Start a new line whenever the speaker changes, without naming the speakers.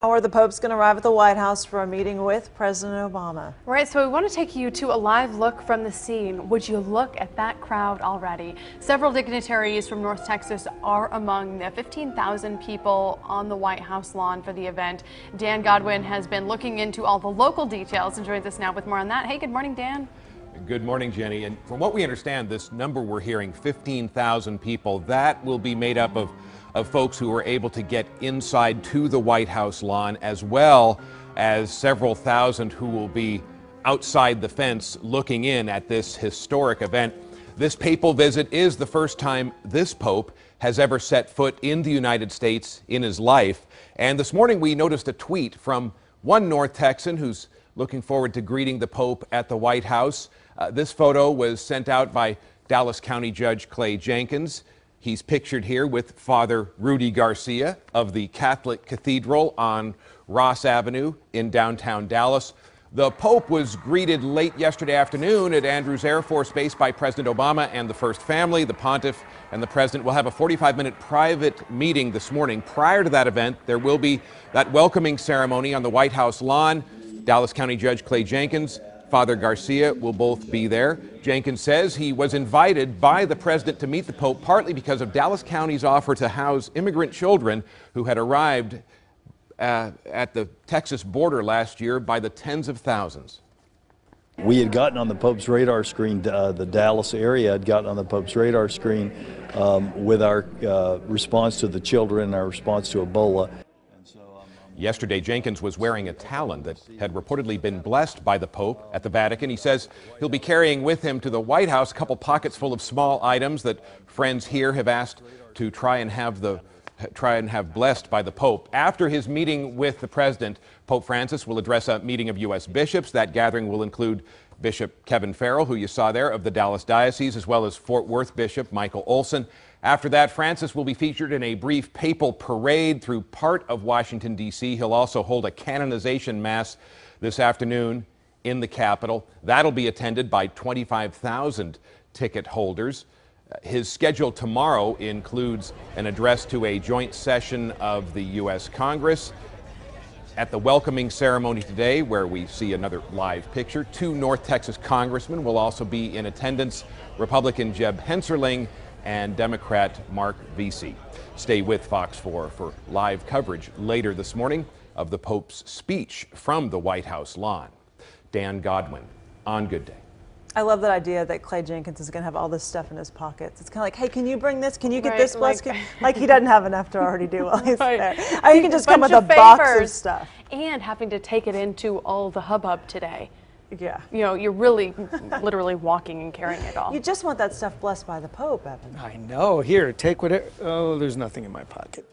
Or the Pope's going to arrive at the White House for a meeting with President Obama.
Right, so we want to take you to a live look from the scene. Would you look at that crowd already? Several dignitaries from North Texas are among the 15,000 people on the White House lawn for the event. Dan Godwin has been looking into all the local details and joins us now with more on that. Hey, good morning, Dan.
Good morning, Jenny. And from what we understand, this number we're hearing, 15,000 people, that will be made up of folks who are able to get inside to the White House lawn, as well as several thousand who will be outside the fence looking in at this historic event. This papal visit is the first time this Pope has ever set foot in the United States in his life. And this morning we noticed a tweet from one North Texan who's looking forward to greeting the Pope at the White House. This photo was sent out by Dallas County Judge Clay Jenkins. He's pictured here with Father Rudy Garcia of the Catholic Cathedral on Ross Avenue in downtown Dallas. The Pope was greeted late yesterday afternoon at Andrews Air Force Base by President Obama and the First Family. The Pontiff and the President will have a 45-minute private meeting this morning. Prior to that event, there will be that welcoming ceremony on the White House lawn. Dallas County Judge Clay Jenkins, Father Garcia will both be there. Jenkins says he was invited by the president to meet the Pope partly because of Dallas County's offer to house immigrant children who had arrived at the Texas border last year by the tens of thousands.
We had gotten on the Pope's radar screen, the Dallas area had gotten on the Pope's radar screen with our response to the children, our response to Ebola.
Yesterday, Jenkins was wearing a talon that had reportedly been blessed by the Pope at the Vatican. He says he'll be carrying with him to the White House a couple pockets full of small items that friends here have asked to try and have blessed by the Pope. After his meeting with the president, Pope Francis will address a meeting of U.S. bishops. That gathering will include Bishop Kevin Farrell, who you saw there, of the Dallas Diocese, as well as Fort Worth Bishop Michael Olson. After that, Francis will be featured in a brief papal parade through part of Washington, D.C. He'll also hold a canonization mass this afternoon in the Capitol. That'll be attended by 25,000 ticket holders. His schedule tomorrow includes an address to a joint session of the U.S. Congress. At the welcoming ceremony today, where we see another live picture, 2 North Texas congressmen will also be in attendance, Republican Jeb Hensarling and Democrat Mark Vesey. Stay with Fox 4 for live coverage later this morning of the Pope's speech from the White House lawn. Dan Godwin on Good Day.
I love that idea that Clay Jenkins is going to have all this stuff in his pockets. It's kind of like, hey, can you bring this? Can you get this blessed? Like he doesn't have enough to already do while he's there. Or you can just come with a box of stuff.
And having to take it into all the hubbub today.
Yeah.
You know, you're really literally walking and carrying it all.
You just want that stuff blessed by the Pope, Evan.
I know. Here, take whatever. Oh, there's nothing in my pocket.